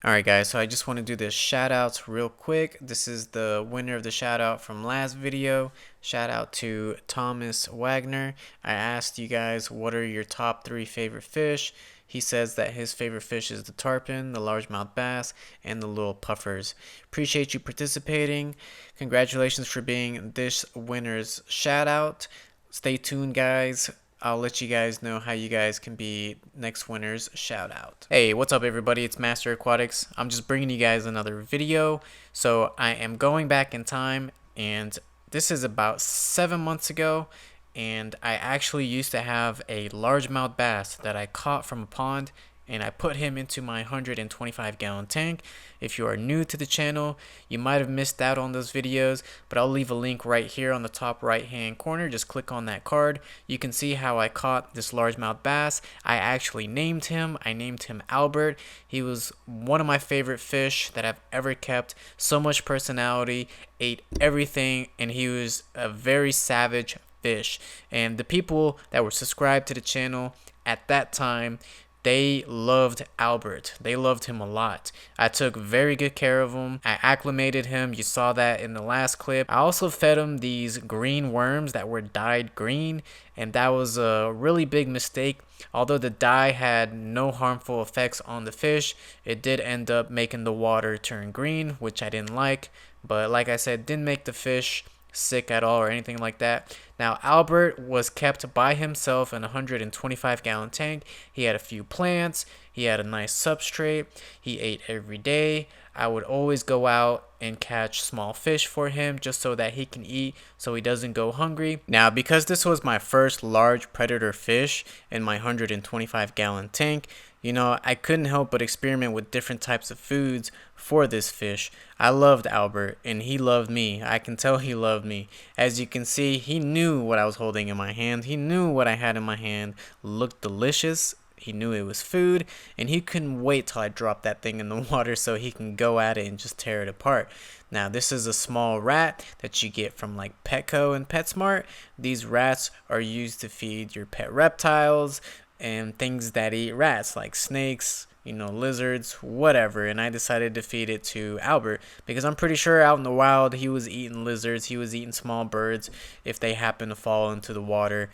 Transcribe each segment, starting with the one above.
Alright guys, so I just want to do the shout outs real quick. This is the winner of the shout out from last video. Shout out to Thomas Wagner. I asked you guys what are your top 3 favorite fish. He says that his favorite fish is the tarpon, the largemouth bass, and the little puffers. Appreciate you participating. Congratulations for being this winner's shout out. Stay tuned guys. I'll let you guys know how you guys can be next winner's shout out. Hey, what's up everybody? It's MasterAquatics. I'm just bringing you guys another video. So I am going back in time, and this is about 7 months ago, and I actually used to have a largemouth bass that I caught from a pond, and I put him into my 125-gallon tank. If you are new to the channel, you might have missed out on those videos, but I'll leave a link right here on the top right hand corner. Just click on that card. You can see how I caught this largemouth bass. I actually named him. I named him Albert. He was one of my favorite fish that I've ever kept. So much personality, ate everything, and he was a very savage fish. And the people that were subscribed to the channel at that time, they loved Albert. They loved him a lot. I took very good care of him. I acclimated him. You saw that in the last clip. I also fed him these green worms that were dyed green, and that was a really big mistake. Although the dye had no harmful effects on the fish, it did end up making the water turn green, which I didn't like. But like I said, didn't make the fish sick at all or anything like that. Now Albert was kept by himself in a 125-gallon tank. He had a few plants, he had a nice substrate, he ate every day. I would always go out and catch small fish for him just so that he can eat, so he doesn't go hungry. Now because this was my first large predator fish in my 125-gallon tank, you know, I couldn't help but experiment with different types of foods for this fish. I loved Albert, and he loved me. I can tell he loved me. As you can see, he knew what I was holding in my hand. He knew what I had in my hand looked delicious. He knew it was food, and he couldn't wait till I dropped that thing in the water so he can go at it and just tear it apart. Now, this is a small rat that you get from like Petco and PetSmart. These rats are used to feed your pet reptiles and things that eat rats like snakes, you know, lizards, whatever. And I decided to feed it to Albert because I'm pretty sure out in the wild he was eating lizards, he was eating small birds if they happen to fall into the water.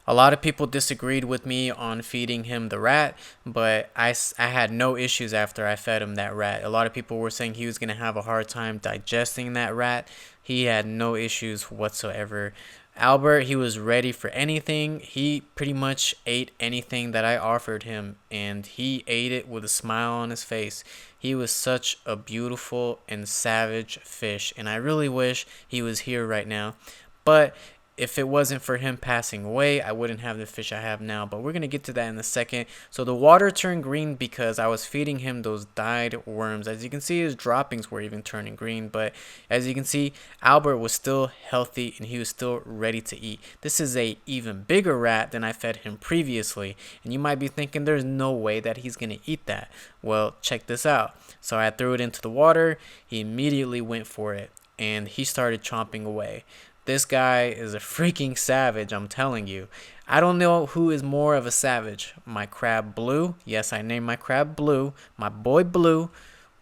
A lot of people disagreed with me on feeding him the rat, but I had no issues after I fed him that rat. A lot of people were saying he was going to have a hard time digesting that rat. He had no issues whatsoever. Albert, he was ready for anything. He pretty much ate anything that I offered him, and he ate it with a smile on his face. He was such a beautiful and savage fish, and I really wish he was here right now. But if it wasn't for him passing away, I wouldn't have the fish I have now, but we're going to get to that in a second. So the water turned green because I was feeding him those dyed worms. As you can see, his droppings were even turning green, but as you can see, Albert was still healthy and he was still ready to eat. This is a even bigger rat than I fed him previously, and you might be thinking there's no way that he's going to eat that. Well, check this out. So I threw it into the water. He immediately went for it, and he started chomping away. This guy is a freaking savage, I'm telling you. I don't know who is more of a savage. My crab Blue, yes, I named my crab Blue, my boy Blue,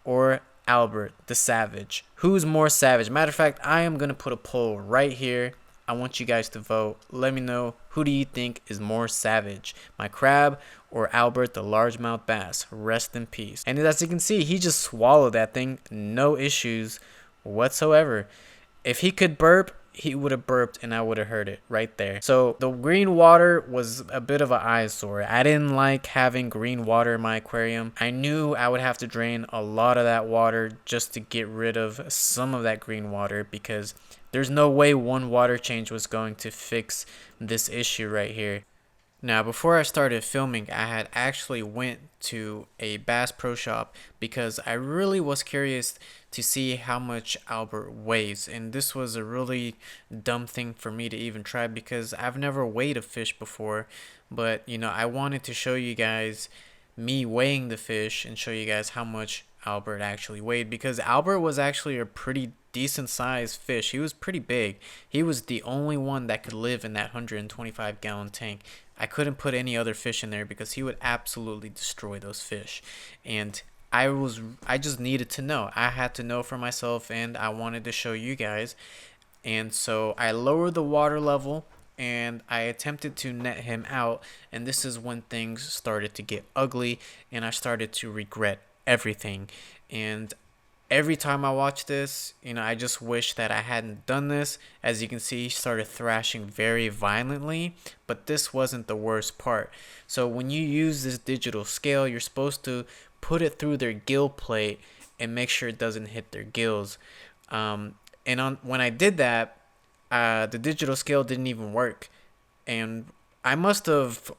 or Albert the savage. Who's more savage? Matter of fact, I am going to put a poll right here. I want you guys to vote. Let me know, who do you think is more savage? My crab or Albert the largemouth bass? Rest in peace. And as you can see, he just swallowed that thing. No issues whatsoever. If he could burp, he would have burped and I would have heard it right there. So the green water was a bit of an eyesore. I didn't like having green water in my aquarium. I knew I would have to drain a lot of that water just to get rid of some of that green water, because there's no way one water change was going to fix this issue right here. Now, before I started filming, I had actually went to a Bass Pro Shop because I really was curious to see how much Albert weighs. And this was a really dumb thing for me to even try because I've never weighed a fish before. But, you know, I wanted to show you guys me weighing the fish and show you guys how much Albert actually weighed, because Albert was actually a pretty decent sized fish. He was pretty big. He was the only one that could live in that 125-gallon tank. I couldn't put any other fish in there because he would absolutely destroy those fish. And I just needed to know. I had to know for myself, and I wanted to show you guys. And so I lowered the water level and I attempted to net him out, and this is when things started to get ugly and I started to regret everything. And every time I watch this, I just wish that I hadn't done this. As you can see, he started thrashing very violently, but this wasn't the worst part. So when you use this digital scale, you're supposed to put it through their gill plate and make sure it doesn't hit their gills. When I did that, the digital scale didn't even work, and I must have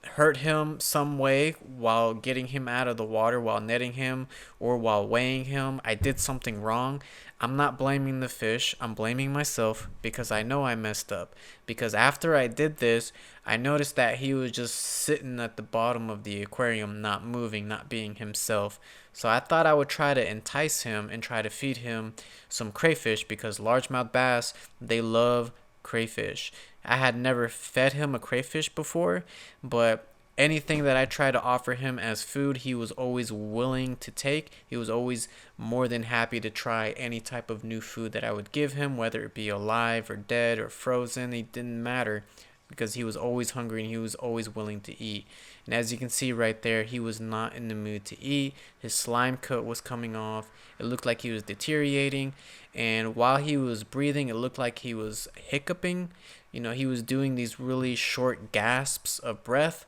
hurt him some way while getting him out of the water, while netting him, or while weighing him. I did something wrong. I'm not blaming the fish. I'm blaming myself because I know I messed up. Because after I did this, I noticed that he was just sitting at the bottom of the aquarium, not moving, not being himself. So I thought I would try to entice him and try to feed him some crayfish, because largemouth bass, they love crayfish. I had never fed him a crayfish before, but anything that I tried to offer him as food, he was always willing to take. He was always more than happy to try any type of new food that I would give him, whether it be alive or dead or frozen. It didn't matter, because he was always hungry and he was always willing to eat. And as you can see right there, he was not in the mood to eat. His slime coat was coming off. It looked like he was deteriorating. And while he was breathing, it looked like he was hiccuping. He was doing these really short gasps of breath.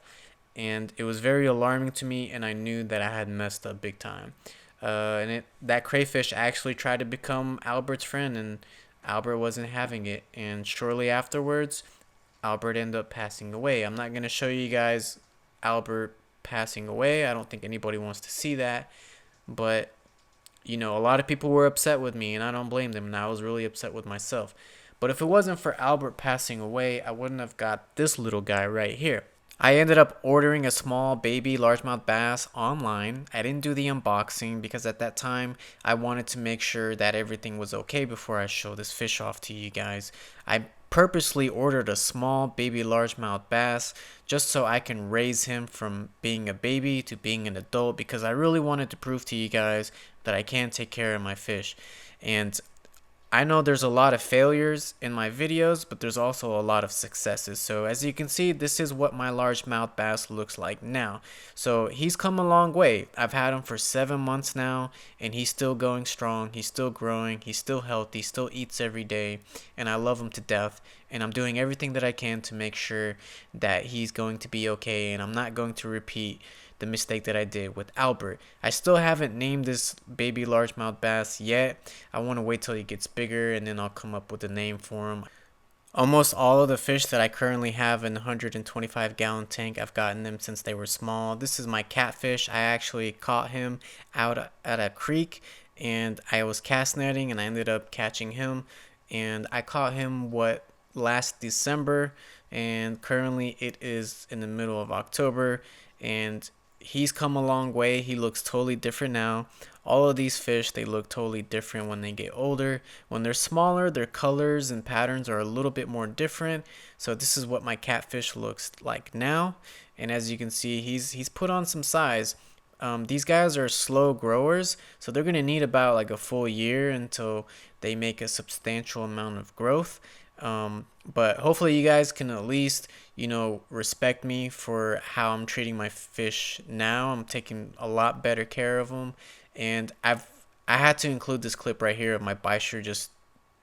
And it was very alarming to me, and I knew that I had messed up big time. That crayfish actually tried to become Albert's friend, and Albert wasn't having it. And shortly afterwards, Albert ended up passing away. I'm not going to show you guys Albert passing away. I don't think anybody wants to see that. But, a lot of people were upset with me, and I don't blame them. And I was really upset with myself. But if it wasn't for Albert passing away, I wouldn't have got this little guy right here. I ended up ordering a small baby largemouth bass online. I didn't do the unboxing because at that time I wanted to make sure that everything was okay before I show this fish off to you guys. I purposely ordered a small baby largemouth bass just so I can raise him from being a baby to being an adult, because I really wanted to prove to you guys that I can take care of my fish. And I know there's a lot of failures in my videos, but there's also a lot of successes. So as you can see, this is what my largemouth bass looks like now. So he's come a long way. I've had him for 7 months now, and he's still going strong. He's still growing. He's still healthy. Still eats every day, and I love him to death. And I'm doing everything that I can to make sure that he's going to be okay, and I'm not going to repeat the mistake that I did with Albert. I still haven't named this baby largemouth bass yet. I want to wait till he gets bigger, and then I'll come up with a name for him. Almost all of the fish that I currently have in the 125-gallon tank, I've gotten them since they were small. This is my catfish. I actually caught him out at a creek, and I was cast netting, and I ended up catching him. And I caught him last December, and currently it is in the middle of October, and he's come a long way. He looks totally different now. All of these fish, they look totally different when they get older. When they're smaller, their colors and patterns are a little bit more different. So this is what my catfish looks like now. And as you can see, he's put on some size. These guys are slow growers, so they're going to need about like a full year until they make a substantial amount of growth. But hopefully you guys can at least, respect me for how I'm treating my fish now. I'm taking a lot better care of them, and I had to include this clip right here of my Bisher just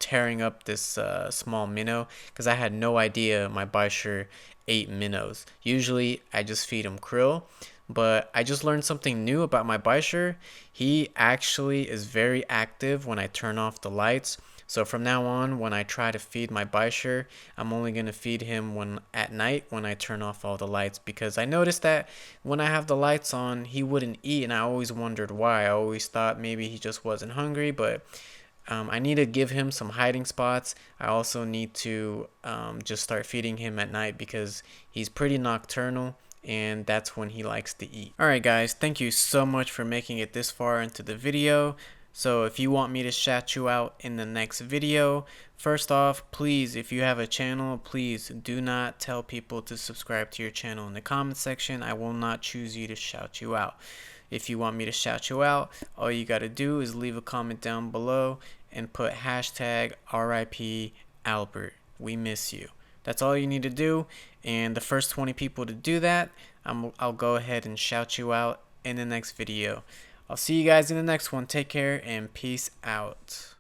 tearing up this small minnow, because I had no idea my Bisher ate minnows. Usually I just feed him krill, but I just learned something new about my Bisher. He actually is very active when I turn off the lights. So from now on, when I try to feed my Bisher, I'm only going to feed him at night when I turn off all the lights, because I noticed that when I have the lights on, he wouldn't eat, and I always wondered why. I always thought maybe he just wasn't hungry, but I need to give him some hiding spots. I also need to just start feeding him at night, because he's pretty nocturnal, and that's when he likes to eat. Alright guys, thank you so much for making it this far into the video. So if you want me to shout you out in the next video, first off, please, if you have a channel, please do not tell people to subscribe to your channel in the comment section. I will not choose you to shout you out. If you want me to shout you out, all you got to do is leave a comment down below and put hashtag RIP Albert. We miss you. That's all you need to do, and the first 20 people to do that, I'll go ahead and shout you out in the next video. I'll see you guys in the next one. Take care and peace out.